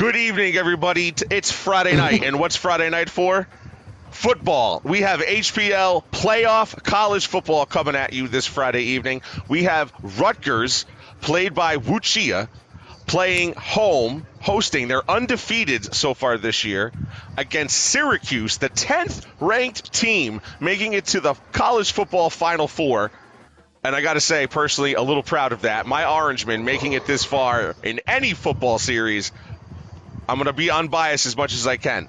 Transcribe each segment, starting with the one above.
Good evening, everybody. It's Friday night, and what's Friday night for? Football. We have HPL playoff college football coming at you this Friday evening. We have Rutgers, played by Wuchia, playing home, hosting. They're undefeated so far this year against Syracuse, the 10th ranked team, making it to the college football Final Four. And I got to say, personally, a little proud of that. My Orangemen making it this far in any football series. I'm going to be unbiased as much as I can.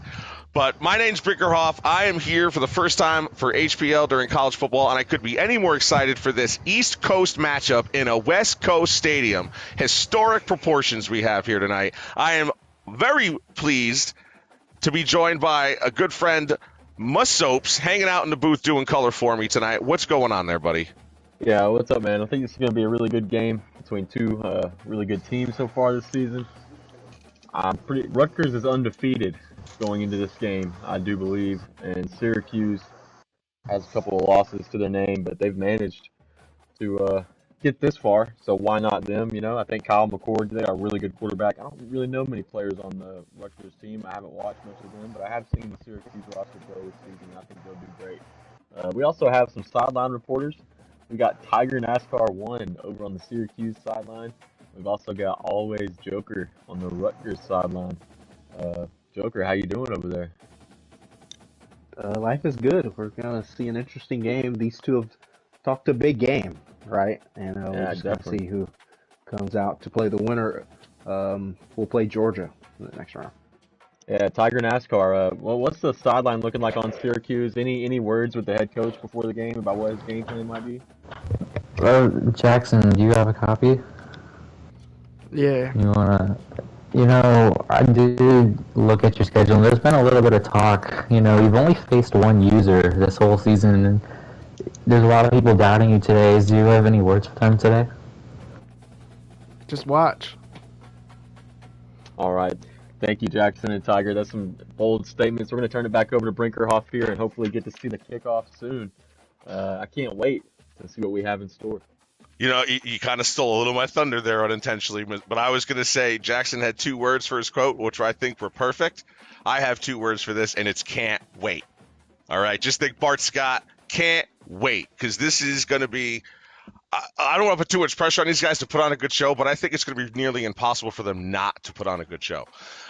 But my name's Brinkerhoff. I am here for the first time for HPL during college football, and I couldn't be any more excited for this East Coast matchup in a West Coast stadium. Historic proportions we have here tonight. I am very pleased to be joined by a good friend, Mus Soaps, hanging out in the booth doing color for me tonight. What's going on there, buddy? Yeah, what's up, man? I think it's going to be a really good game between two really good teams so far this season. Rutgers is undefeated going into this game, I do believe, and Syracuse has a couple of losses to their name, but they've managed to get this far, so why not them? You know, I think Kyle McCord, they are a really good quarterback. I don't really know many players on the Rutgers team. I haven't watched much of them, but I have seen the Syracuse roster play this season. I think they'll do great. We also have some sideline reporters. We got Tiger NASCAR 1 over on the Syracuse sideline. We've also got Always Joker on the Rutgers sideline. Joker, how you doing over there? Life is good. We're going to see an interesting game. These two have talked a big game, right? And we're just going to see who comes out to play the winner. We'll play Georgia in the next round. Yeah, Tiger NASCAR. Well, what's the sideline looking like on Syracuse? Any words with the head coach before the game about what his game plan might be? Jackson, do you have a copy? Yeah. I did look at your schedule, and there's been a little bit of talk. You've only faced one user this whole season, and there's a lot of people doubting you today. Do you have any words for them today? Just watch. All right. Thank you, Jackson and Tiger. That's some bold statements. We're going to turn it back over to Brinkerhoff here and hopefully get to see the kickoff soon. I can't wait to see what we have in store. You kind of stole a little of my thunder there unintentionally, but I was going to say Jackson had two words for his quote, which I think were perfect. I have two words for this, and it's can't wait. All right, just think Bart Scott, can't wait, because this is going to be I don't want to put too much pressure on these guys to put on a good show, but I think it's going to be nearly impossible for them not to put on a good show.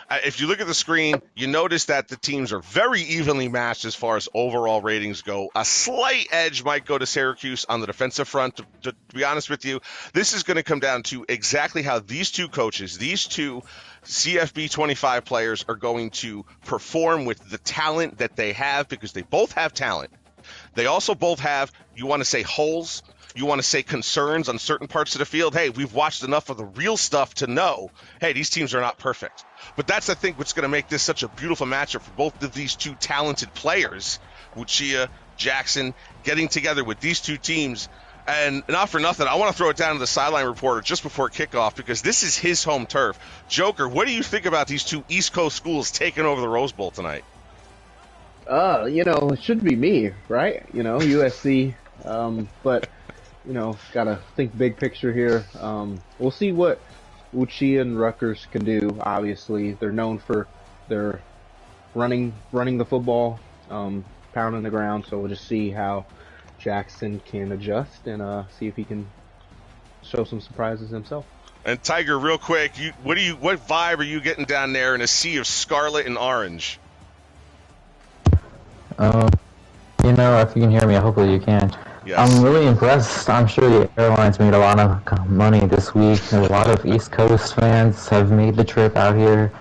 If you look at the screen, you notice that the teams are very evenly matched as far as overall ratings go. A slight edge might go to Syracuse on the defensive front. To be honest with you, this is going to come down to exactly how these two coaches, these two CFB 25 players are going to perform with the talent that they have, because they both have talent. They also both have, you want to say, holes. You want to say concerns on certain parts of the field. Hey, we've watched enough of the real stuff to know, hey, these teams are not perfect. But that's, I think, what's going to make this such a beautiful matchup for both of these two talented players, Wuchia, Jackson, getting together with these two teams. And not for nothing, I want to throw it down to the sideline reporter just before kickoff, because this is his home turf. Joker, what do you think about these two East Coast schools taking over the Rose Bowl tonight? It should be me, right? USC. But gotta think big picture here. We'll see what Wuchia and Rutgers can do. Obviously, they're known for their running the football, pounding the ground. So we'll just see how Jackson can adjust and see if he can show some surprises himself. And Tiger, real quick, what vibe are you getting down there in a sea of scarlet and orange? If you can hear me, hopefully you can. Yes. I'm really impressed. I'm sure the airlines made a lot of money this week. A lot of East Coast fans have made the trip out here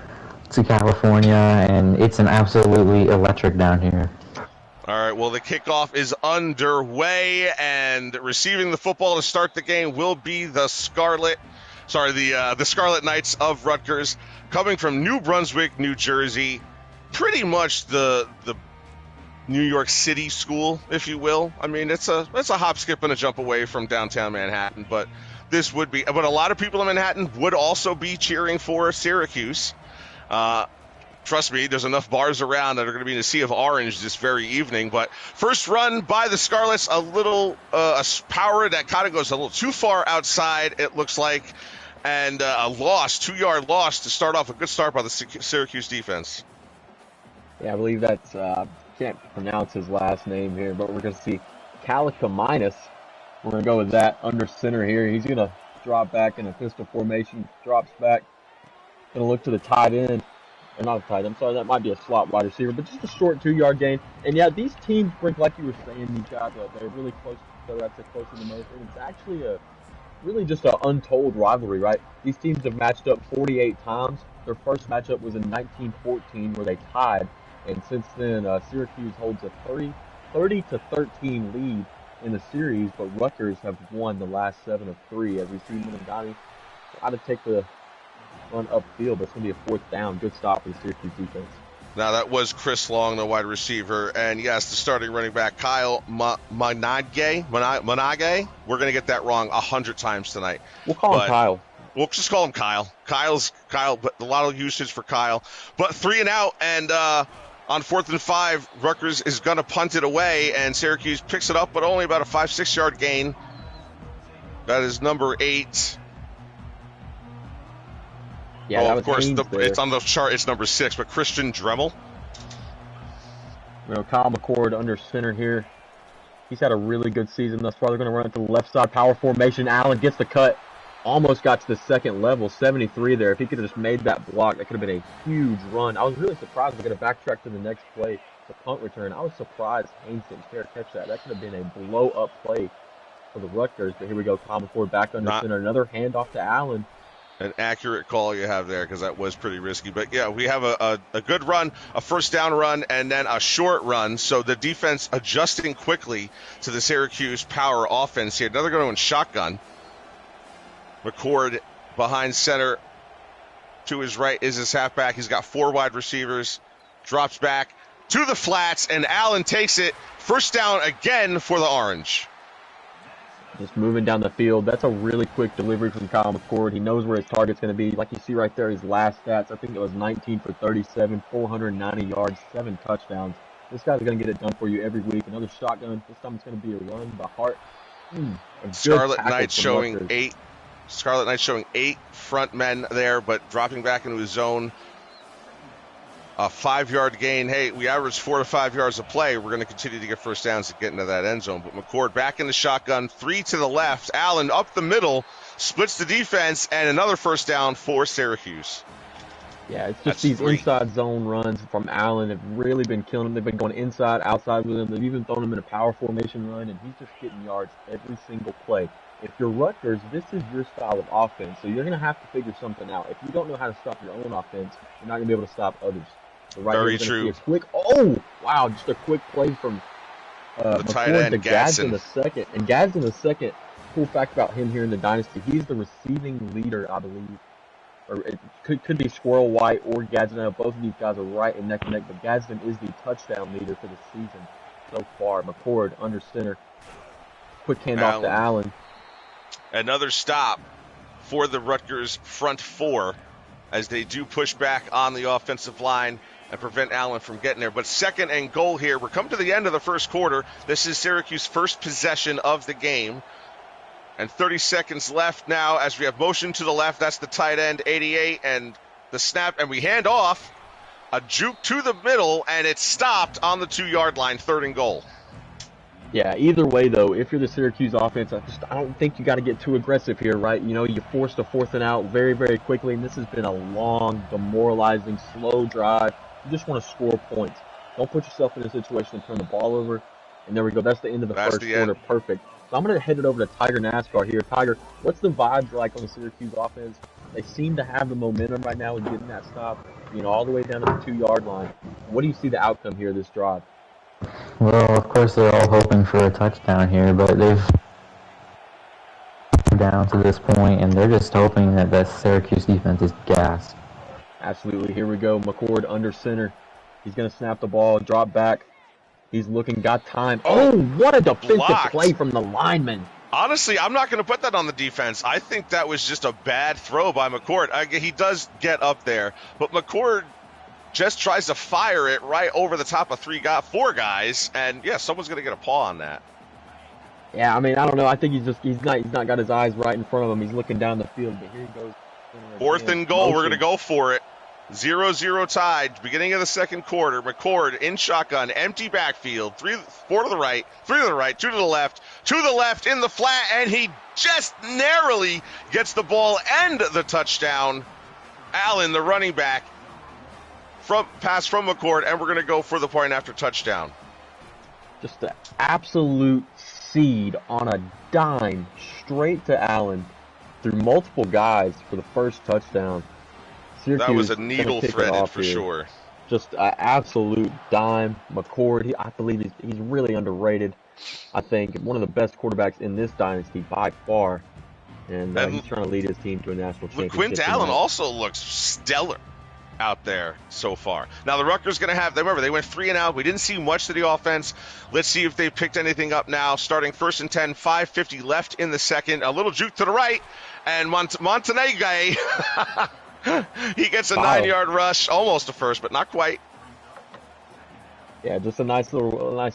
to California, and it's an absolutely electric down here. All right, well, the kickoff is underway, and receiving the football to start the game will be the Scarlet Knights of Rutgers, coming from New Brunswick, New Jersey, pretty much the New York City school, if you will. I mean, it's a hop, skip, and a jump away from downtown Manhattan, but a lot of people in Manhattan would also be cheering for Syracuse. Trust me, there's enough bars around that are going to be in a sea of orange this very evening. But first run by the Scarlets, a little a power that kind of goes a little too far outside, it looks like. and a loss, 2-yard loss to start off a good start by the Syracuse defense. Yeah, I believe that's, can't pronounce his last name here, but we're going to see Kalikaminus. We're going to go with that under center here. He's going to drop back in a pistol formation, drops back. Going to look to the tight end. Or not a tight end, I'm sorry, that might be a slot wide receiver, but just a short 2-yard gain. And yeah, these teams, Brink, like you were saying, these guys, they're really close to each other. I'd say closer than most. And it's actually really just an untold rivalry, right? These teams have matched up 48 times. Their first matchup was in 1914 where they tied. And since then, Syracuse holds a 30-13 lead in the series, but Rutgers have won the last 7 of 3 as we see Minigani try to take the run upfield, but it's going to be a 4th down. Good stop for the Syracuse defense. Now, that was Chris Long, the wide receiver. And, yes, the starting running back, Kyle Manage. We're going to get that wrong 100 times tonight. We'll call him Kyle. We'll just call him Kyle. Kyle, but a lot of usage for Kyle. But 3 and out, and on 4th and 5, Rutgers is going to punt it away, and Syracuse picks it up, but only about a 5-6 yard gain. That is number 8. Yeah, that was of course, there. It's on the chart. It's number 6, but Christian Dremel. You know, Kyle McCord under center here. He's had a really good season thus far. They're going to run it to the left side, power formation. Allen gets the cut. Almost got to the second level, 73 there. If he could have just made that block, that could have been a huge run. I was really surprised. We're going to backtrack to the next play, the punt return. I was surprised Haynes didn't fair catch that. That could have been a blow-up play for the Rutgers. But here we go, Kyle McCord back under center. Another handoff to Allen. An accurate call you have there, because that was pretty risky. But, yeah, we have a good run, a first down run, and then a short run. So the defense adjusting quickly to the Syracuse power offense here. Another good one, shotgun. McCord behind center. To his right is his halfback. He's got 4 wide receivers. Drops back to the flats, and Allen takes it. First down again for the Orange. Just moving down the field. That's a really quick delivery from Kyle McCord. He knows where his target's going to be. Like you see right there, his last stats, I think it was 19 for 37, 490 yards, 7 touchdowns. This guy's going to get it done for you every week. Another shotgun. This time it's going to be a run by Hart. Scarlet Knight showing 8. Scarlet Knight showing 8 front men there, but dropping back into his zone. A 5-yard gain. Hey, we average 4 to 5 yards a play. We're going to continue to get first downs to get into that end zone. But McCord back in the shotgun, 3 to the left. Allen up the middle, splits the defense, and another first down for Syracuse. Yeah, it's just these inside zone runs from Allen have really been killing him. They've been going inside, outside with him. They've even thrown him in a power formation run, and he's just getting yards every single play. If you're Rutgers, this is your style of offense, so you're going to have to figure something out. If you don't know how to stop your own offense, you're not going to be able to stop others. So right Very here, true. Just a quick play from the tight end, Gadsden. And Gadsden the second, cool fact about him here in the Dynasty, he's the receiving leader, I believe. Or it could be Squirrel White or Gadsden. Both of these guys are right and neck and neck, but Gadsden is the touchdown leader for the season so far. McCord under center. Quick handoff to Allen. Another stop for the Rutgers front 4 as they do push back on the offensive line and prevent Allen from getting there. But 2nd and goal here. We're coming to the end of the first quarter. This is Syracuse's first possession of the game. And 30 seconds left now as we have motion to the left. That's the tight end, 88, and the snap. And we hand off a juke to the middle, and it's stopped on the 2-yard line, 3rd and goal. Yeah, either way, though, if you're the Syracuse offense, I don't think you got to get too aggressive here, right? You know, you forced a 4th and out very, very quickly, and this has been a long, demoralizing, slow drive. You just want to score points. Don't put yourself in a situation to turn the ball over. And there we go. That's the end of the first quarter. Perfect. So I'm going to head it over to Tiger NASCAR here. Tiger, what's the vibes like on the Syracuse offense? They seem to have the momentum right now in getting that stop, all the way down to the 2-yard line. What do you see the outcome here of this drive? Well, of course, they're all hoping for a touchdown here, but they've down to this point, and they're just hoping that the Syracuse defense is gassed. Absolutely. Here we go. McCord under center. He's going to snap the ball, drop back. He's looking, got time. Oh, what a defensive play from the lineman. Honestly, I'm not going to put that on the defense. I think that was just a bad throw by McCord. He does get up there, but McCord just tries to fire it right over the top of 4 guys, and yeah, someone's going to get a paw on that. Yeah, I mean, I don't know. I think he's not got his eyes right in front of him. He's looking down the field, but here he goes. Fourth and goal. We're going to go for it. 0-0 tied. Beginning of the second quarter. McCord in shotgun. Empty backfield. 4 to the right. 3 to the right. 2 to the left. 2 to the left in the flat. And he just narrowly gets the ball and the touchdown. Allen, the running back. Pass from McCord. And we're going to go for the point after touchdown. Just an absolute seed on a dime. Straight to Allen. Through multiple guys for the first touchdown. Syracuse that was a needle threaded for sure. Just an absolute dime. McCord, I believe he's really underrated. I think one of the best quarterbacks in this dynasty by far. And he's trying to lead his team to a national championship. Quint Allen also looks stellar out there so far. Now the Rutgers going to have, remember, they went 3 and out. We didn't see much to the offense. Let's see if they picked anything up now. Starting 1st and 10, 5:50 left in the second. A little juke to the right. And Montenegro, he gets a 9-yard rush, almost a first, but not quite. Yeah, just a nice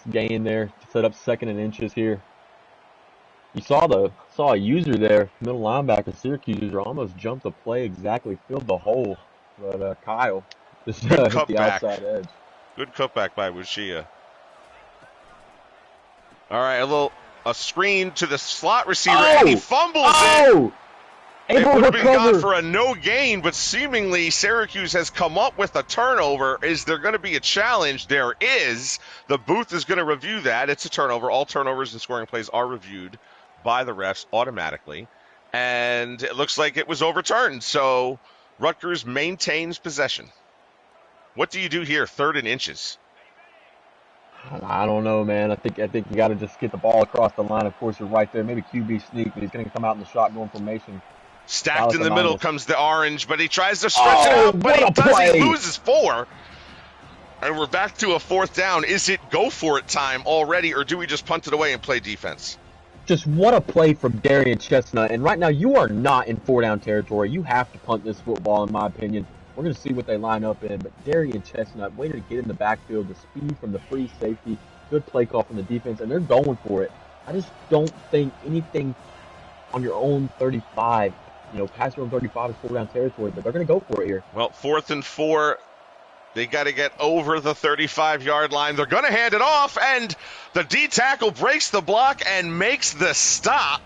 gain there to set up 2nd and inches here. You saw a user there, middle linebacker, Syracuse user, almost jumped the play exactly, filled the hole. But Kyle just hit the outside edge. Good cutback by Wuchia. All right, a screen to the slot receiver, and he fumbles it. It would have been gone for a no gain, but seemingly Syracuse has come up with a turnover. Is there going to be a challenge? There is. The booth is going to review that. It's a turnover. All turnovers and scoring plays are reviewed by the refs automatically. And it looks like it was overturned. So Rutgers maintains possession. What do you do here, 3rd and inches? I don't know, man. I think you got to just get the ball across the line. Of course, you're right there. Maybe QB sneak, but he's going to come out in the shotgun formation. Stacked in the middle comes the orange, but he tries to stretch it out, but he doesn't. He loses 4. And we're back to a 4th down. Is it go for it time already, or do we just punt it away and play defense? Just what a play from Darian Chestnut. And right now, you are not in 4-down territory. You have to punt this football, in my opinion. We're going to see what they line up in. But Darian Chestnut, way to get in the backfield, the speed from the free safety, good play call from the defense, and they're going for it. I just don't think anything on your own 35, past your own 35 is 4-down territory, but they're going to go for it here. Well, 4th and 4. They got to get over the 35-yard line. They're going to hand it off, and the D tackle breaks the block and makes the stop.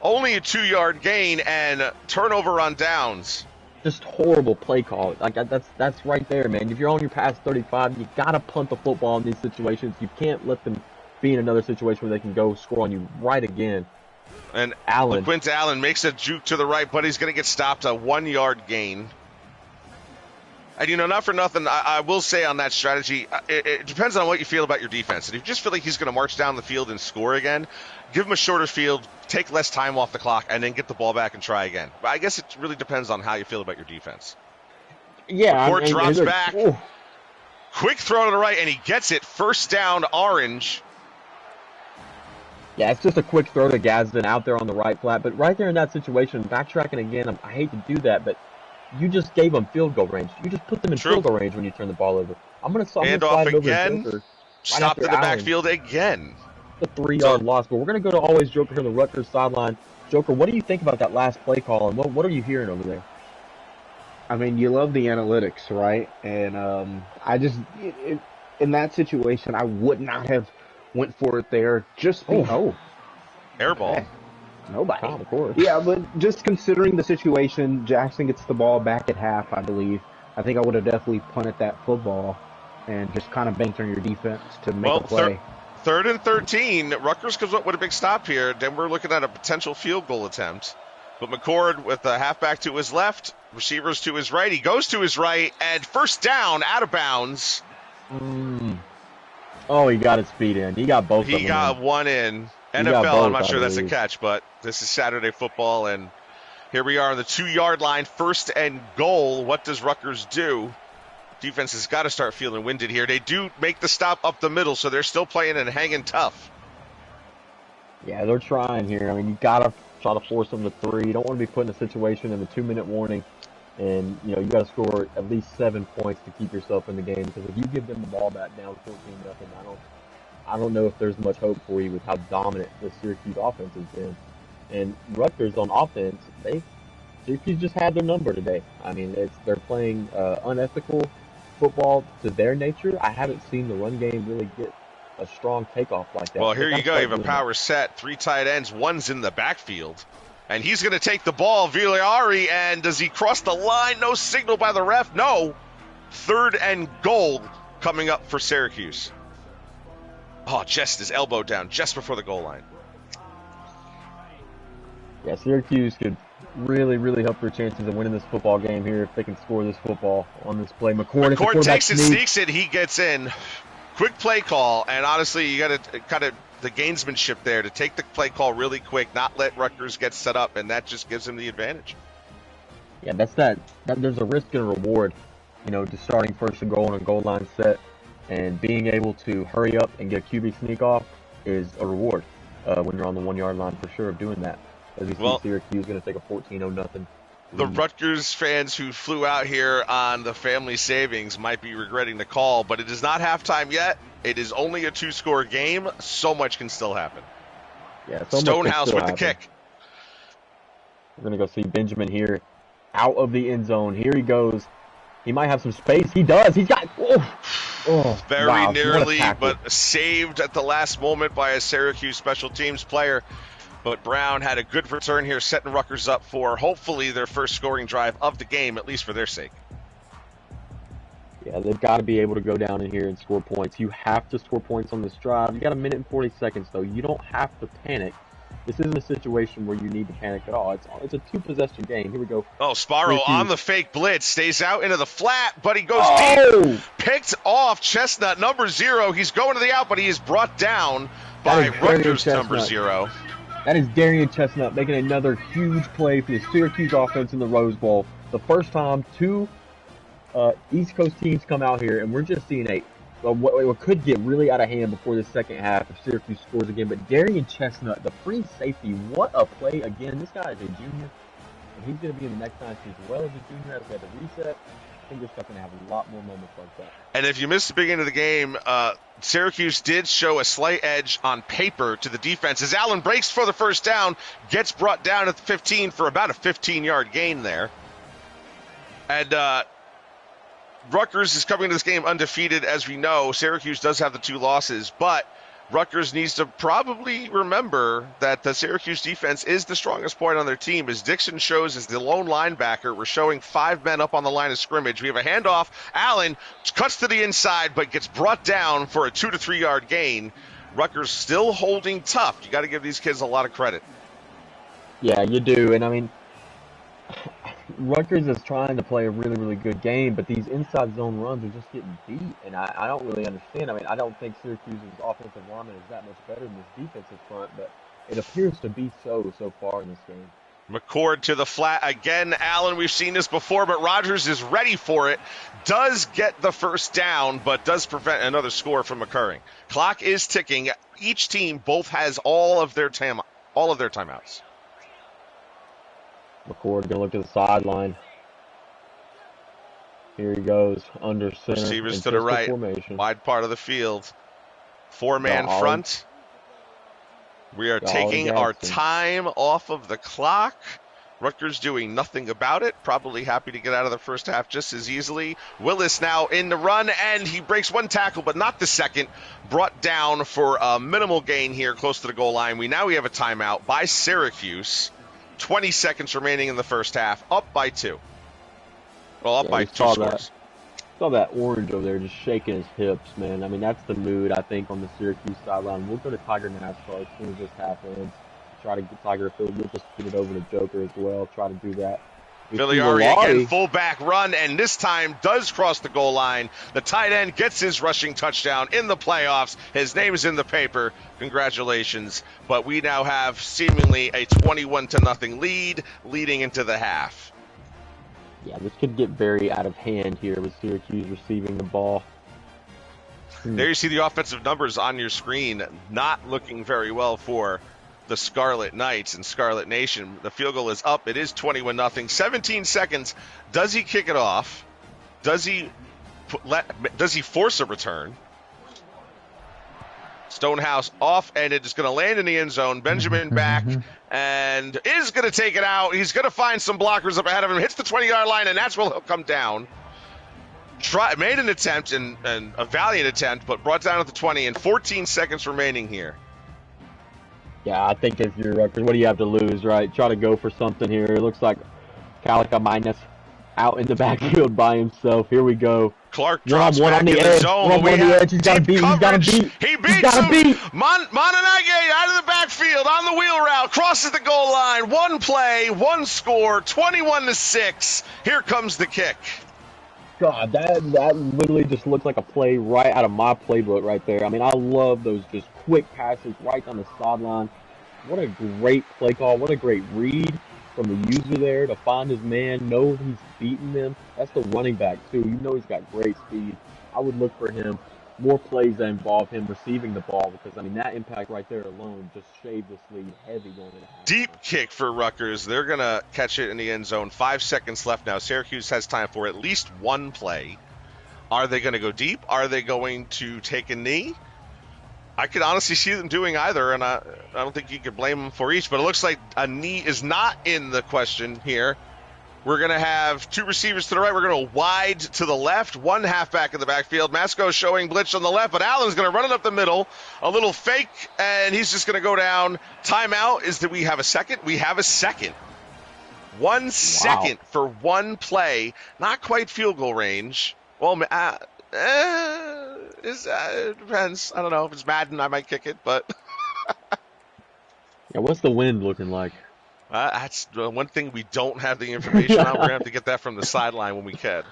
Only a 2-yard gain and turnover on downs. Just horrible play call. Like that's right there, man. If you're on your past 35, you got to punt the football in these situations. You can't let them be in another situation where they can go score on you right again. And Allen. Quint Allen makes a juke to the right, but he's going to get stopped, a 1-yard gain. And, not for nothing, I will say on that strategy, it depends on what you feel about your defense. And if you just feel like he's going to march down the field and score again, give him a shorter field, take less time off the clock, and then get the ball back and try again. But I guess it really depends on how you feel about your defense. Yeah. McCord drops back. Ooh. Quick throw to the right, and he gets it. 1st down, orange. Yeah, it's just a quick throw to Gadsden out there on the right flat. But right there in that situation, backtracking again, I hate to do that, but you just gave them field goal range. You just put them in field goal range when you turn the ball over. I'm going to slide it over again. Joker. Stopped in the backfield again. The 3-yard loss. But we're going to go to always Joker here on the Rutgers sideline. Joker, what do you think about that last play call, and what are you hearing over there? I mean, you love the analytics, right? And I just, in that situation, I would not have went for it there. Just air ball. Okay. Nobody. Of course. Yeah, but just considering the situation, Jackson gets the ball back at half, I believe. I think I would have definitely punted that football and just kind of banked on your defense to make a play. 3rd and 13. Rutgers comes up with a big stop here. Then we're looking at a potential field goal attempt. But McCord with the halfback to his left, receivers to his right. He goes to his right, and 1st down, out of bounds. Oh, he got his feet in. He got both of them. He got one in. NFL, I'm not sure that's a catch, but this is Saturday football, and here we are on the 2-yard line, 1st and goal. What does Rutgers do? Defense has got to start feeling winded here. They do make the stop up the middle, so they're still playing and hanging tough. Yeah, they're trying here. I mean, you got to try to force them to 3. You don't want to be put in a situation in the 2-minute warning, and, you got to score at least 7 points to keep yourself in the game, because if you give them the ball back down 14-0, I don't know if there's much hope for you with how dominant the Syracuse offense has been. And Rutgers on offense, Syracuse just had their number today. I mean, they're playing unethical football to their nature. I haven't seen the run game really get a strong takeoff like that. Well, here you go. You have a power set, 3 tight ends, one's in the backfield. And he's going to take the ball, Villari, and does he cross the line? No signal by the ref. No. 3rd and goal coming up for Syracuse. Oh, just his elbow down just before the goal line. Yeah, Syracuse could really, really help their chances of winning this football game here if they can score this football on this play. McCord takes it, sneaks it, he gets in. Quick play call, and honestly, you got to kind of the gamesmanship there to take the play call really quick, not let Rutgers get set up, and that just gives him the advantage. Yeah, there's a risk and a reward, just starting first and goal on a goal line set, and being able to hurry up and get a QB sneak off is a reward when you're on the 1 yard line for sure of doing that. As you see, Syracuse going to take a 14-0 The Rutgers fans who flew out here on the family savings might be regretting the call, but it is not halftime yet. It is only a 2-score game. So much can still happen. Yeah, Stonehouse with the kick. We're going to go see Benjamin here out of the end zone. Here he goes. He might have some space. He does. He's got... Very nearly, but saved at the last moment by a Syracuse special teams player. But Brown had a good return here, setting Rutgers up for hopefully their first scoring drive of the game, at least for their sake. Yeah, they've got to be able to go down in here and score points. You have to score points on this drive. You got 1 minute and 40 seconds, though. You don't have to panic. This isn't a situation where you need to panic at all. It's a 2-possession game. Here we go. Oh, Sparrow on the fake blitz. Stays out into the flat, but he goes deep. Picked off Chestnut, number 0. He's going to the out, but he is brought down by Rutgers, number 0. That is Darian Chestnut making another huge play for the Syracuse offense in the Rose Bowl. The first time 2 East Coast teams come out here, and we're just seeing what could get really out of hand before the second half if Syracuse scores again. But Darian Chestnut, the free safety, what a play again. This guy is a junior, and he's going to be in the next 9 seasons as well as a junior. As we had the reset, I think we're still going to have a lot more moments like that. And if you missed the beginning of the game, Syracuse did show a slight edge on paper to the defense as Allen breaks for the first down, gets brought down at the 15 for about a 15-yard gain there. And Rutgers is coming to this game undefeated, as we know. Syracuse does have the 2 losses, but Rutgers needs to probably remember that the Syracuse defense is the strongest point on their team. As Dixon shows as the lone linebacker, we're showing 5 men up on the line of scrimmage. We have a handoff. Allen cuts to the inside, but gets brought down for a 2 to 3 yard gain. Rutgers still holding tough. You got to give these kids a lot of credit. Yeah, you do. And I mean, Rutgers is trying to play a really, really good game, but these inside zone runs are just getting beat, and I don't really understand. I mean, I don't think Syracuse's offensive lineman is that much better than this defensive front, but it appears to be so far in this game. McCord to the flat again. Allen, we've seen this before, but Rogers is ready for it. Does get the first down, but does prevent another score from occurring. Clock is ticking. Each team both has all of their timeouts. McCord gonna look to the sideline. Here he goes, under center. Receivers to the right, formation. Wide part of the field. 4-man front. We are taking our time off of the clock. Rutgers doing nothing about it. Probably happy to get out of the first half just as easily. Willis now in the run, and he breaks 1 tackle, but not the second. Brought down for a minimal gain here close to the goal line. We have a timeout by Syracuse. 20 seconds remaining in the first half. Up by 2. Well, up by 2 scores. Saw that orange over there just shaking his hips, man. I mean, that's the mood, I think, on the Syracuse sideline. We'll go to Tiger NASCAR as soon as this half ends. Try to get Tiger to we'll just get it over to Joker as well. Try to do that. Villari again, fullback run, and this time does cross the goal line. The tight end gets his rushing touchdown in the playoffs. His name is in the paper. Congratulations. But we now have seemingly a 21-0 lead leading into the half. Yeah, this could get very out of hand here with Syracuse receiving the ball. There you see the offensive numbers on your screen. Not looking very well for the Scarlet Knights and Scarlet Nation. The field goal is up. It is 21-0. 17 seconds. Does he kick it off? Does he force a return? Stonehouse off, and it is going to land in the end zone. Benjamin back and is going to take it out. He's going to find some blockers up ahead of him. Hits the 20-yard line, and that's where he'll come down. Made an attempt, and a valiant attempt, but brought down at the 20, and 14 seconds remaining here. Yeah, I think if you're Rutgers, what do you have to lose, right? Try to go for something here. It looks like Calica minus out in the backfield by himself. Here we go. Clark drops one back on the in edge. the zone. One on the edge. He's got to beat. He's got to beat. He beats him. Monanage out of the backfield on the wheel route. Crosses the goal line. One play, one score, 21-6. Here comes the kick. God, that literally just looks like a play right out of my playbook right there. I mean, I love those just quick passes right down the sideline. What a great play call. What a great read from the user there to find his man, know he's beating them. That's the running back, too. You know he's got great speed. I would look for him. More plays that involve him receiving the ball because, I mean, that impact right there alone just shaved this lead heavy going into half. Deep kick for Rutgers. They're going to catch it in the end zone. 5 seconds left now. Syracuse has time for at least one play. Are they going to go deep? Are they going to take a knee? I could honestly see them doing either, and I don't think you could blame them for each, but it looks like a knee is not in the question here. We're going to have two receivers to the right. We're going to wide to the left, one halfback in the backfield. Masco showing blitz on the left, but Allen's going to run it up the middle. A little fake, and he's just going to go down. Timeout is that we have a second. We have a second. 1 second for one play. Not quite field goal range. Well, it depends. I don't know. If it's Madden, I might kick it, but... Yeah, what's the wind looking like? That's one thing we don't have the information on. We're going to have to get that from the sideline when we can.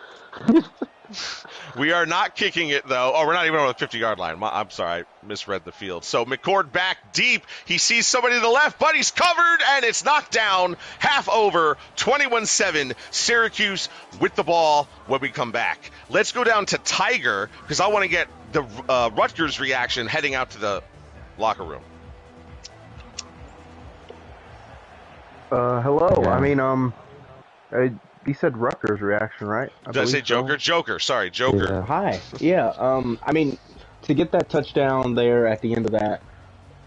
We are not kicking it, though. Oh, we're not even on the 50-yard line. I'm sorry. I misread the field. So McCord back deep. He sees somebody to the left, but he's covered, and it's knocked down. Half over, 21-7. Syracuse with the ball when we come back. Let's go down to Tiger because I want to get the Rutgers reaction heading out to the locker room. Hello. Yeah. I mean, you said Rutgers reaction, right? Did I say Joker? So. Joker. Sorry, Joker. Yeah. Hi. Yeah. I mean, to get that touchdown there at the end of that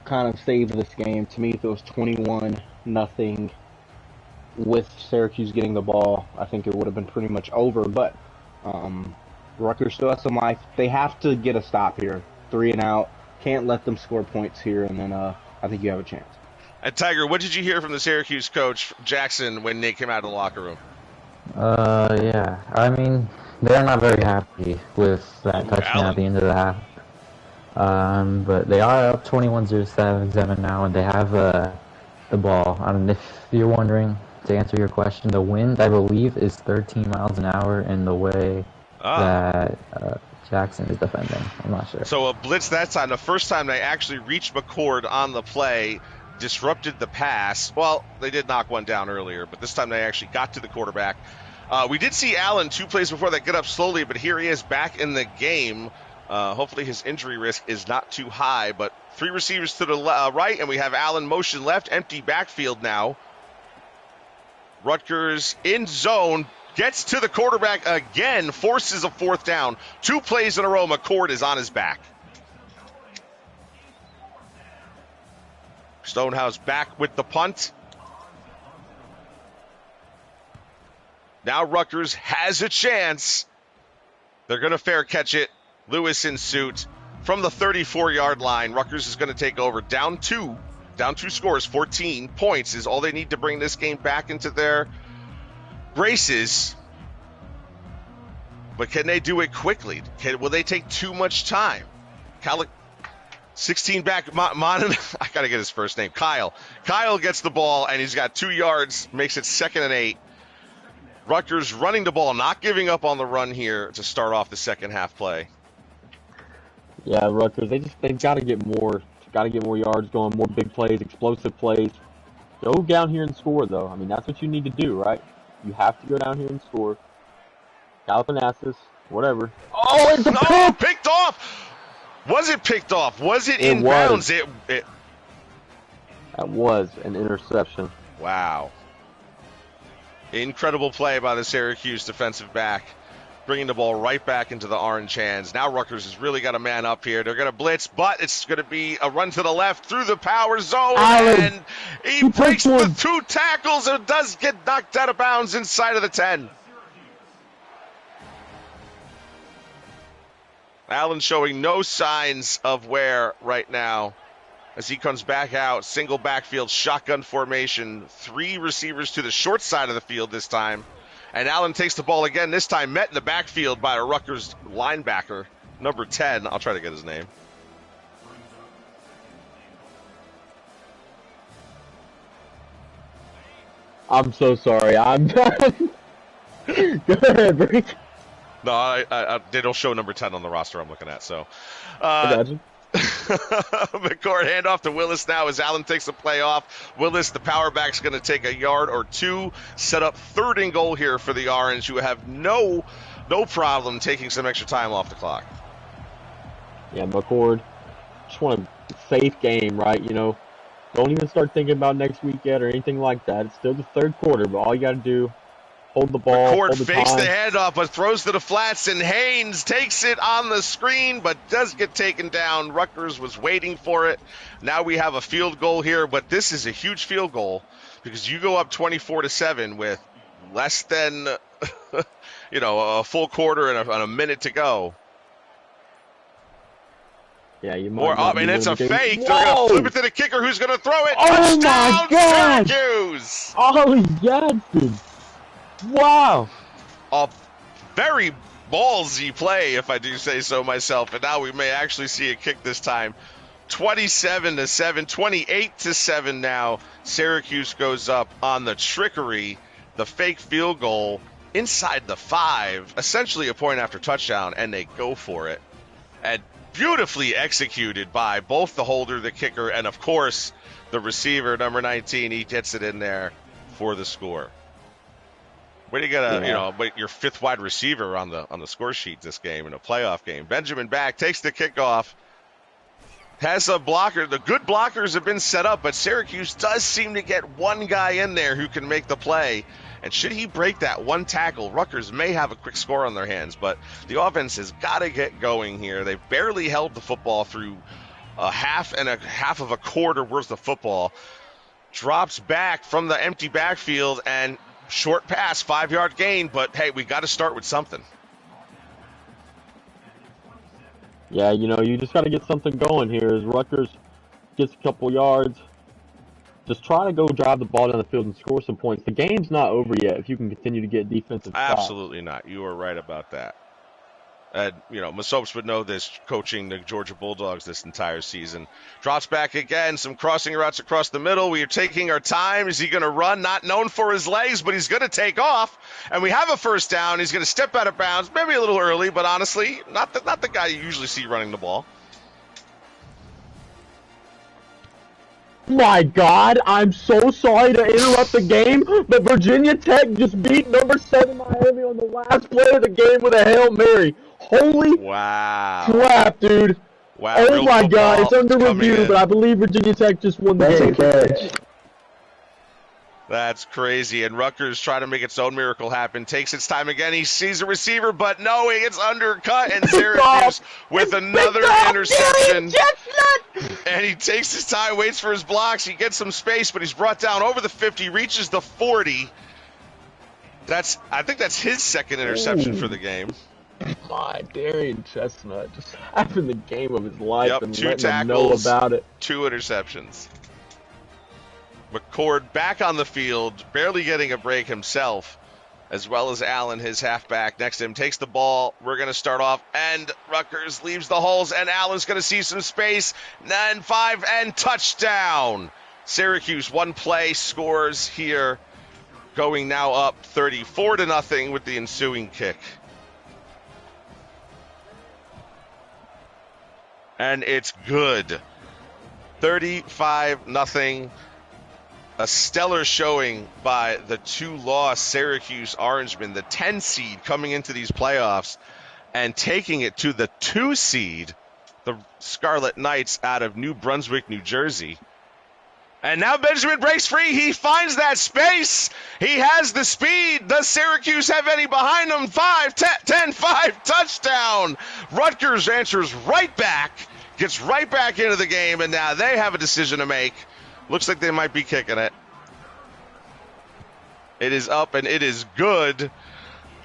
kind of saved this game. To me, if it was 21-0 with Syracuse getting the ball, I think it would have been pretty much over. But Rutgers still has some life. They have to get a stop here. 3 and out. Can't let them score points here, and then I think you have a chance. And Tiger, what did you hear from the Syracuse coach, Jackson, when Nate came out of the locker room? Yeah. I mean, they're not very happy with that touchdown at the end of the half. But they are up 21-7 now, and they have the ball. And if you're wondering, to answer your question, the wind, I believe, is 13 miles an hour in the way that Jackson is defending. I'm not sure. So a blitz that time, the first time they actually reached McCord on the play, disrupted the pass. Well, they did knock one down earlier, but this time they actually got to the quarterback. We did see Allen 2 plays before that get up slowly, but here he is back in the game. Hopefully his injury risk is not too high, but 3 receivers to the right, and we have Allen motion left, empty backfield now. Rutgers in zone, gets to the quarterback again, forces a 4th down. 2 plays in a row, McCord is on his back. Stonehouse back with the punt. Now Rutgers has a chance. They're going to fair catch it. Lewis in suit from the 34-yard line. Rutgers is going to take over. Down 2 scores. 14 points is all they need to bring this game back into their graces. But can they do it quickly? Will they take too much time? 16 back, I got to get his first name, Kyle. Kyle gets the ball, and he's got 2 yards, makes it 2nd and 8. Rutgers running the ball, not giving up on the run here to start off the second half play. Yeah, Rutgers, they've got to get more yards going, more big plays, explosive plays. Go down here and score, though. I mean, that's what you need to do, right? You have to go down here and score. Galipanassus, whatever. Oh, it's picked off! Was it picked off? Was it in bounds? That was an interception. Wow. Incredible play by the Syracuse defensive back. bringing the ball right back into the Orange hands. Now Rutgers has really got a man up here. They're going to blitz, but it's going to be a run to the left through the power zone, and he breaks the 2 tackles and does get knocked out of bounds inside of the 10. Allen showing no signs of wear right now as he comes back out. Single backfield, shotgun formation. 3 receivers to the short side of the field this time. And Allen takes the ball again, this time met in the backfield by a Rutgers linebacker, number 10. I'll try to get his name. I'm so sorry. I'm done. Go ahead, Break. No, they don't show number 10 on the roster I'm looking at. So, I got you. McCord handoff to Willis now as Allen takes the play off. Willis, the power back's going to take a yard or 2, set up 3rd and goal here for the Orange, who have no problem taking some extra time off the clock. Yeah, McCord, just want a safe game, right? You know, don't even start thinking about next week yet or anything like that. It's still the 3rd quarter, but all you got to do, hold the ball. McCord fakes the handoff, but throws to the flats, and Haynes takes it on the screen, but does get taken down. Rutgers was waiting for it. Now we have a field goal here, but this is a huge field goal because you go up 24-7 with less than, a full quarter and a minute to go. Yeah, you might. It's a fake. Whoa! They're going to flip it to the kicker, who's going to throw it. Oh Touchdown, my God! Syracuse! Ollie Gadsden. Wow. A very ballsy play, if I do say so myself. And now we may actually see a kick this time. 27-7, 28-7 now. Syracuse goes up on the trickery, the fake field goal inside the 5, essentially a point after touchdown, and they go for it. And beautifully executed by both the holder, the kicker, and of course the receiver, number 19. He gets it in there for the score. Where do you get your 5th wide receiver on the score sheet this game in a playoff game? Benjamin back, takes the kickoff, has a blocker. The good blockers have been set up, but Syracuse does seem to get one guy in there who can make the play. And should he break that 1 tackle, Rutgers may have a quick score on their hands. But the offense has got to get going here. They've barely held the football through a half of a quarter worth of football. Drops back from the empty backfield and short pass, 5-yard gain, but hey, we got to start with something. Yeah, you just got to get something going here as Rutgers gets a couple yards. Just try to go drive the ball down the field and score some points. The game's not over yet if you can continue to get defensive stops. Absolutely not. You are right about that. And, Masopes would know this, coaching the Georgia Bulldogs this entire season. Drops back again, some crossing routes across the middle. We are taking our time. Is he going to run? Not known for his legs, but he's going to take off. And we have a first down. He's going to step out of bounds, maybe a little early, but honestly, not the guy you usually see running the ball. My God, I'm so sorry to interrupt the game, but Virginia Tech just beat number 7 Miami on the last play of the game with a Hail Mary. Holy crap, dude. Wow. Oh my God, it's under review, but I believe Virginia Tech just won the game. That's crazy. And Rutgers trying to make its own miracle happen. Takes its time again. He sees a receiver, but no, he gets undercut. And Syracuse with another interception. And he takes his time, waits for his blocks. He gets some space, but he's brought down over the 50, reaches the 40. I think that's his 2nd interception for the game. My Darian Chestnut just having the game of his life and 2 letting tackles, them know about it. 2 interceptions. McCord back on the field, barely getting a break himself, as well as Allen, his halfback, next to him, takes the ball. We're going to start off, and Rutgers leaves the holes, and Allen's going to see some space. 9-5, and touchdown. Syracuse, 1 play, scores here, going now up 34-0 with the ensuing kick. And it's good. 35-0. A stellar showing by the 2-loss Syracuse Orangemen, the 10 seed coming into these playoffs and taking it to the 2 seed, the Scarlet Knights out of New Brunswick, New Jersey. And now Benjamin breaks free. He finds that space. He has the speed. Does Syracuse have any behind him? 5, 10, 5, touchdown. Rutgers answers right back, gets right back into the game, and now they have a decision to make. Looks like they might be kicking it. It is up, and it is good.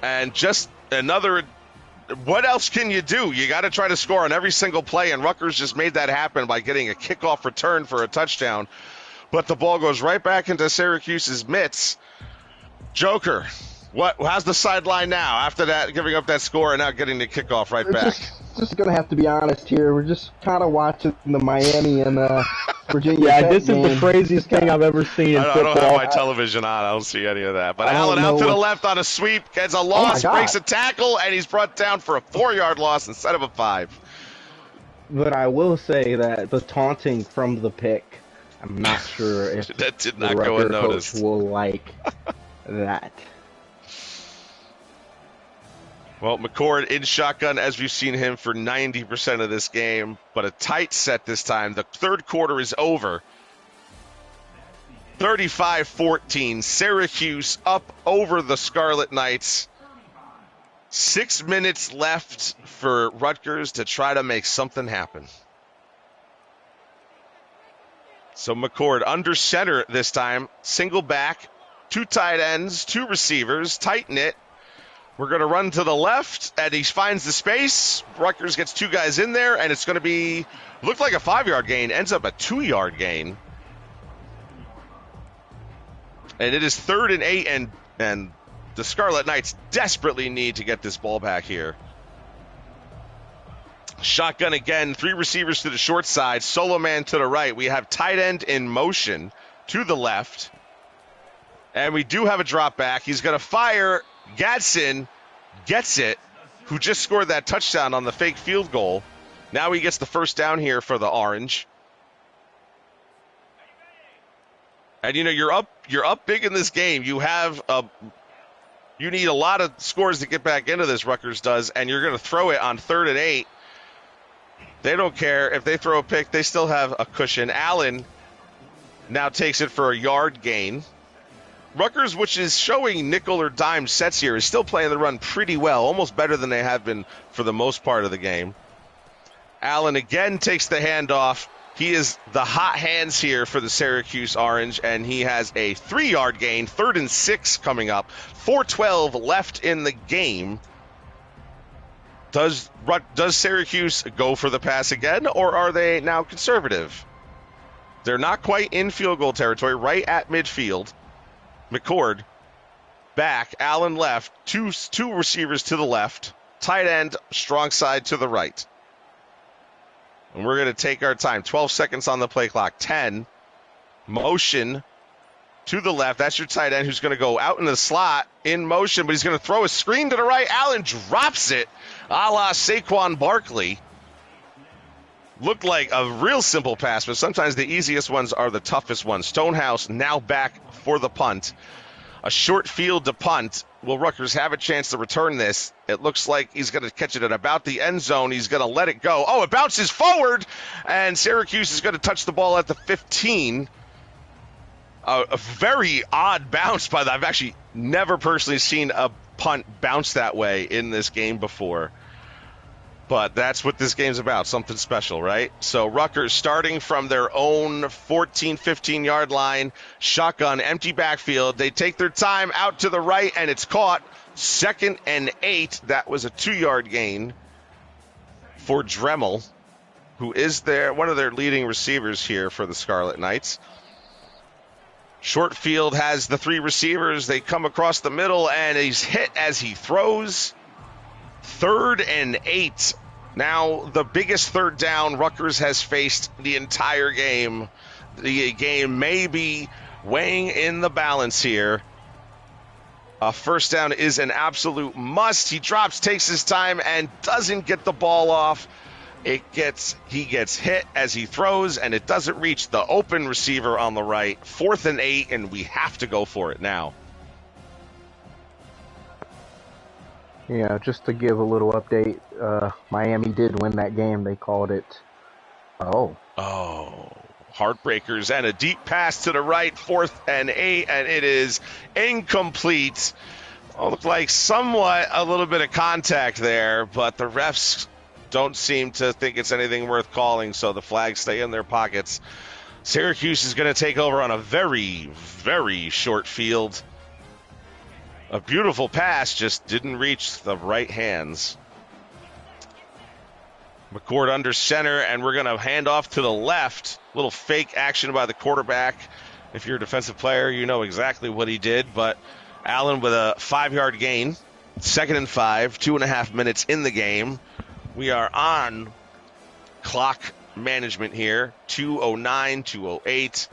And just another, what else can you do? You got to try to score on every single play, and Rutgers just made that happen by getting a kickoff return for a touchdown. But the ball goes right back into Syracuse's mitts. Joker, how's the sideline now after that, giving up that score and now getting the kickoff right back? Just going to have to be honest here. We're just kind of watching the Miami and Virginia Yeah, Tech this game. is the craziest thing I've ever seen in I football. don't have my television on. I don't see any of that. But Allen out to the left on a sweep, gets a loss, breaks a tackle, and he's brought down for a 4-yard loss instead of a 5. But I will say that the taunting from the pick, I'm not sure if that did not the go Rutgers unnoticed. coach will like that. Well, McCord in shotgun, as we've seen him for 90% of this game, but a tight set this time. The third quarter is over. 35-14, Syracuse up over the Scarlet Knights. 6 minutes left for Rutgers to try to make something happen. So McCord under center this time, single back, 2 tight ends, 2 receivers, tight knit. We're going to run to the left, and he finds the space. Rutgers gets 2 guys in there, and it's going to be, looked like a 5-yard gain, ends up a 2-yard gain. And it is 3rd and 8, and the Scarlet Knights desperately need to get this ball back here. Shotgun again, 3 receivers to the short side, solo man to the right. We have tight end in motion to the left. And we do have a drop back. He's going to fire. Gadsden gets it, who just scored that touchdown on the fake field goal. Now he gets the first down here for the Orange. And you know, you're up big in this game. You need a lot of scores to get back into this, Rutgers does, and you're going to throw it on 3rd and 8. They don't care. If they throw a pick, they still have a cushion. Allen now takes it for a yard gain. Rutgers, which is showing nickel or dime sets here, is still playing the run pretty well, almost better than they have been for the most part of the game. Allen again takes the handoff. He is the hot hands here for the Syracuse Orange, and he has a 3-yard gain, 3rd and 6 coming up. 4:12 left in the game. Does Syracuse go for the pass again, or are they now conservative? They're not quite in field goal territory, right at midfield. McCord back, Allen left, two receivers to the left, tight end, strong side to the right. And we're going to take our time. 12 seconds on the play clock. 10. Motion to the left. That's your tight end who's going to go out in the slot in motion, but he's going to throw a screen to the right. Allen drops it, a la Saquon Barkley. Looked like a real simple pass, but sometimes the easiest ones are the toughest ones. Stonehouse now back for the punt. A short field to punt. Will Rutgers have a chance to return this? It looks like he's going to catch it at about the end zone. He's going to let it go. Oh, it bounces forward, and Syracuse is going to touch the ball at the 15. A very odd bounce by that. I've actually never personally seen a punt bounce that way in this game before. But that's what this game's about, something special, right? So Rutgers starting from their own 14, 15-yard line, shotgun, empty backfield. They take their time out to the right, and it's caught. 2nd and 8. That was a 2-yard gain for Dremel, who is one of their leading receivers here for the Scarlet Knights. Short field has the 3 receivers. They come across the middle, and he's hit as he throws. 3rd and 8. Now the biggest 3rd down Rutgers has faced the entire game. The game may be weighing in the balance here. A first down is an absolute must. He drops, takes his time, and doesn't get the ball off. He gets hit as he throws, and it doesn't reach the open receiver on the right. 4th and 8, and we have to go for it now. Yeah, just to give a little update, Miami did win that game. They called it. Heartbreakers and a deep pass to the right, 4th and 8, and it is incomplete. Looked like somewhat a little bit of contact there, but the refs don't seem to think it's anything worth calling, so the flags stay in their pockets. Syracuse is going to take over on a very, very short field. A beautiful pass, just didn't reach the right hands. McCord under center, and we're going to hand off to the left. Little fake action by the quarterback. If you're a defensive player, you know exactly what he did. But Allen with a 5-yard gain. 2nd and 5, 2.5 minutes in the game. We are on clock management here. 2:09, 2:08.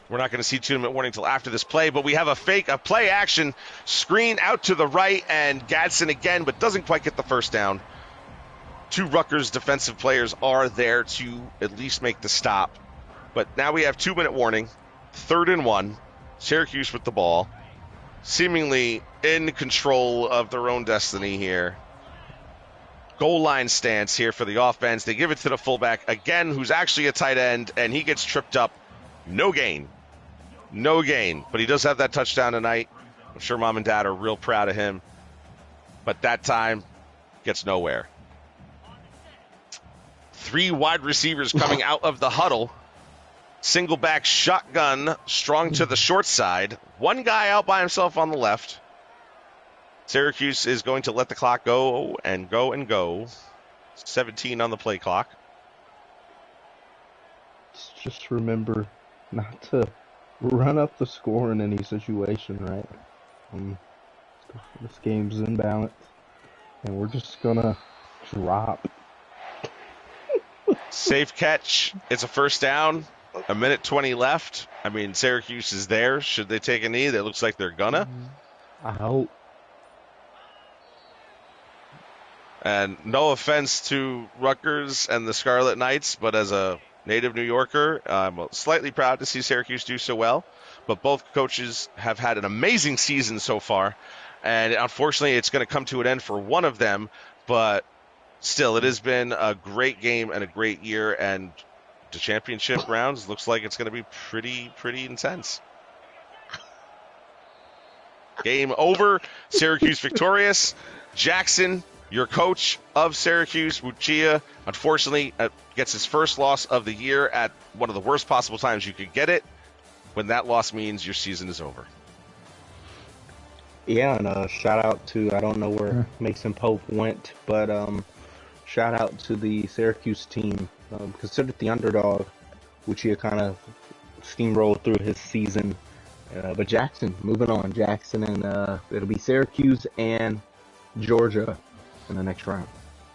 We're not going to see 2-minute warning until after this play, but we have a play action screen out to the right, and Gadsden again, but doesn't quite get the first down. 2 Rutgers defensive players are there to at least make the stop. But now we have 2-minute warning, 3rd and 1, Syracuse with the ball, seemingly in control of their own destiny here. Goal line stance here for the offense. They give it to the fullback again, who's actually a tight end, and he gets tripped up. No gain. No gain. But he does have that touchdown tonight. I'm sure mom and dad are real proud of him. But that time gets nowhere. 3 wide receivers coming out of the huddle. Single back shotgun, strong to the short side. 1 guy out by himself on the left. Syracuse is going to let the clock go and go and go. 17 on the play clock. Just remember not to run up the score in any situation, right? This game's in balance, and we're just gonna drop. Safe catch. It's a first down. 1:20 left. I mean, Syracuse is there. Should they take a knee? That looks like they're gonna. I hope. And no offense to Rutgers and the Scarlet Knights, but as a native New Yorker, I'm slightly proud to see Syracuse do so well. But both coaches have had an amazing season so far. And unfortunately, it's going to come to an end for one of them. But still, it has been a great game and a great year. And the championship rounds looks like it's going to be pretty intense. Game over. Syracuse victorious. Jackson, your coach of Syracuse, Lucia, unfortunately gets his first loss of the year at one of the worst possible times you could get it, when that loss means your season is over. Yeah, and shout out to, I don't know where Mason Pope went, but shout out to the Syracuse team. Considered the underdog, Lucia kind of steamrolled through his season. But Jackson, moving on. Jackson, and it'll be Syracuse and Georgia in the next round.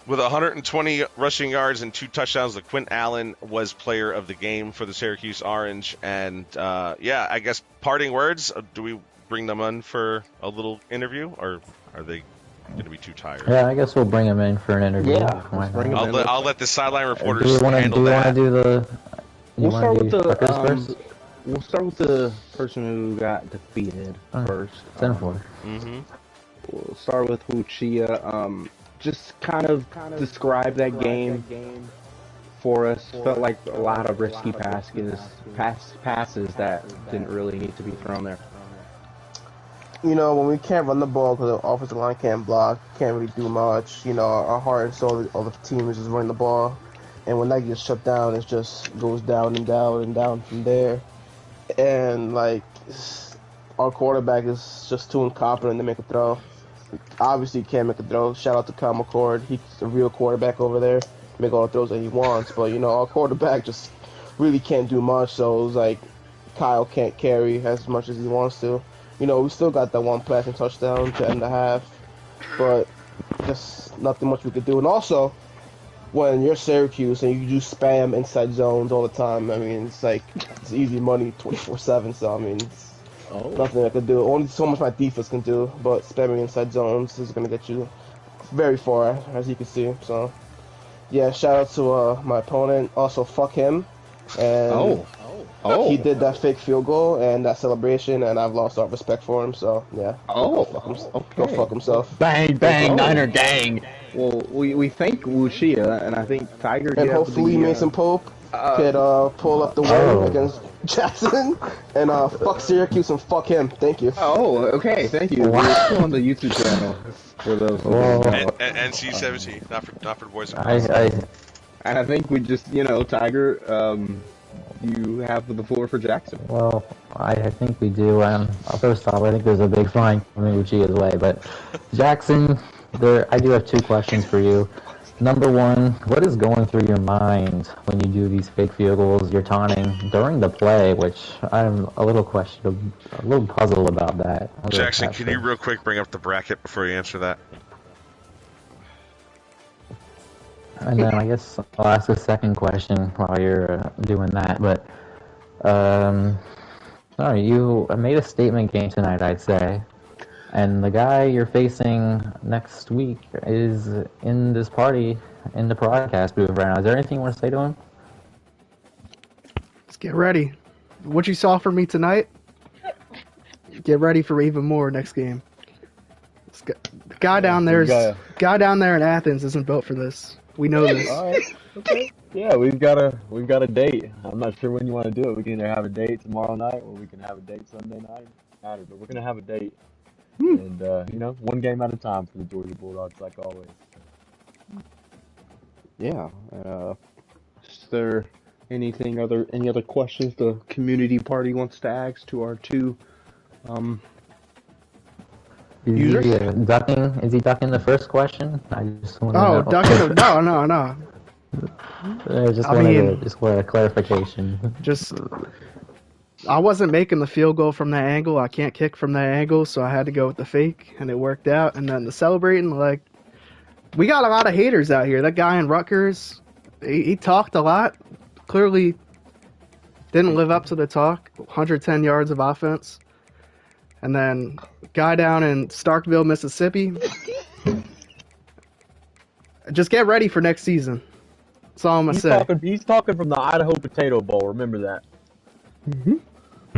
With 120 rushing yards and 2 touchdowns, LaQuint Allen was player of the game for the Syracuse Orange. And, yeah, I guess parting words, do we bring them in for a little interview, or are they going to be too tired? Yeah, I guess we'll bring them in for an interview. Yeah, let's bring them in. I'll let the sideline reporters handle that. We'll start with the person who got defeated first. 10-4. We'll start with Lucia. Just kind of describe that game for us. Felt like a lot of risky passes that didn't really need to be thrown there. You know, when we can't run the ball because the offensive line can't block, can't really do much. You know, our heart and soul of the team is just running the ball. And when that gets shut down, it just goes down and down and down from there. And, like, our quarterback is just too incompetent to make a throw. Obviously, he can't make a throw. Shout out to Kyle McCord. He's a real quarterback over there. Make all the throws that he wants. But, you know, our quarterback just really can't do much. So it was like Kyle can't carry as much as he wants to. You know, we still got that one passing touchdown to end the half. But just nothing much we could do. And also, when you're Syracuse and you do spam inside zones all the time, I mean, it's like, it's easy money 24/7. So, I mean, it's nothing I could do. Only so much my defense can do, but spamming inside zones is going to get you very far, as you can see. So, yeah, shout out to my opponent. Also, fuck him. And he did that fake field goal and that celebration, and I've lost all respect for him. So, yeah. Go fuck himself. Bang, bang, Niner gang. Well, we thank Lucia, and I think Tiger. And hopefully Mason Pope. could pull up the win against Jackson, and fuck Syracuse and fuck him. Thank you. Oh, okay, thank you. Wow. We're still on the YouTube channel for those who don't know. NC-17, not for the boys. I And I think we just, Tiger, you have the floor for Jackson. Well, I think we do. First off, I think there's a big fine coming Uchiha's way. But Jackson, I do have 2 questions for you. Number 1, what is going through your mind when you do these fake field goals you're taunting during the play? Which I'm a little puzzled about that. Jackson, can you real quick bring up the bracket before you answer that? And then I guess I'll ask a second question while you're doing that. But, you made a statement game tonight, I'd say. And the guy you're facing next week is in this party in the broadcast booth right now. Is there anything you want to say to him? Let's get ready. What you saw from me tonight, get ready for even more next game. The guy down there in Athens isn't built for this. We know this. All right. Okay. Yeah, we've got a date. I'm not sure when you want to do it. We can either have a date tomorrow night or we can have a date Sunday night. Matter, but we're gonna have a date. And one game at a time for the Georgia Bulldogs, like always. Yeah. Is there any other questions the community party wants to ask to our 2 users? Is he ducking the first question? I just want to Oh, know. ducking? No. Just wanted a clarification. I wasn't making the field goal from that angle. I can't kick from that angle, so I had to go with the fake, and it worked out. And then the celebrating, we got a lot of haters out here. That guy in Rutgers, he talked a lot. Clearly didn't live up to the talk. 110 yards of offense. And then guy down in Starkville, Mississippi. Just get ready for next season. That's all I'm going to say. He's talking from the Idaho Potato Bowl. Remember that. Mm-hmm.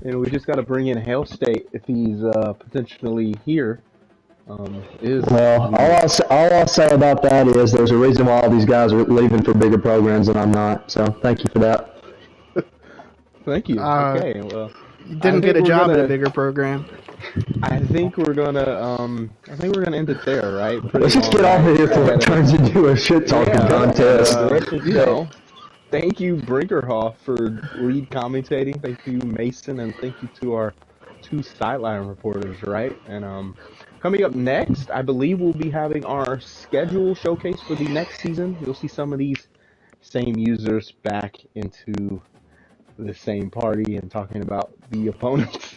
And we just got to bring in Hail State if he's potentially here. All I'll say about that is there's a reason why all these guys are leaving for bigger programs and I'm not. So thank you for that. Thank you. Okay. Well, you didn't get a job in a bigger program. I think we're gonna end it there, right? Let's just get off of here before it turns into a shit talking contest. Thank you, Brinkerhoff, for lead commentating. Thank you, Mason, and thank you to our 2 sideline reporters, right? And coming up next, I believe we'll be having our schedule showcase for the next season. You'll see some of these same users back into the same party and talking about the opponents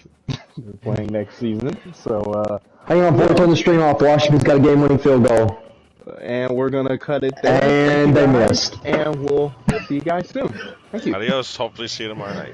they're playing next season. So hang on, before we turn the stream off, Washington's got a game-winning field goal. And we're going to cut it there. And they missed. And we'll see you guys soon. Thank you. Adios. Hopefully see you tomorrow night.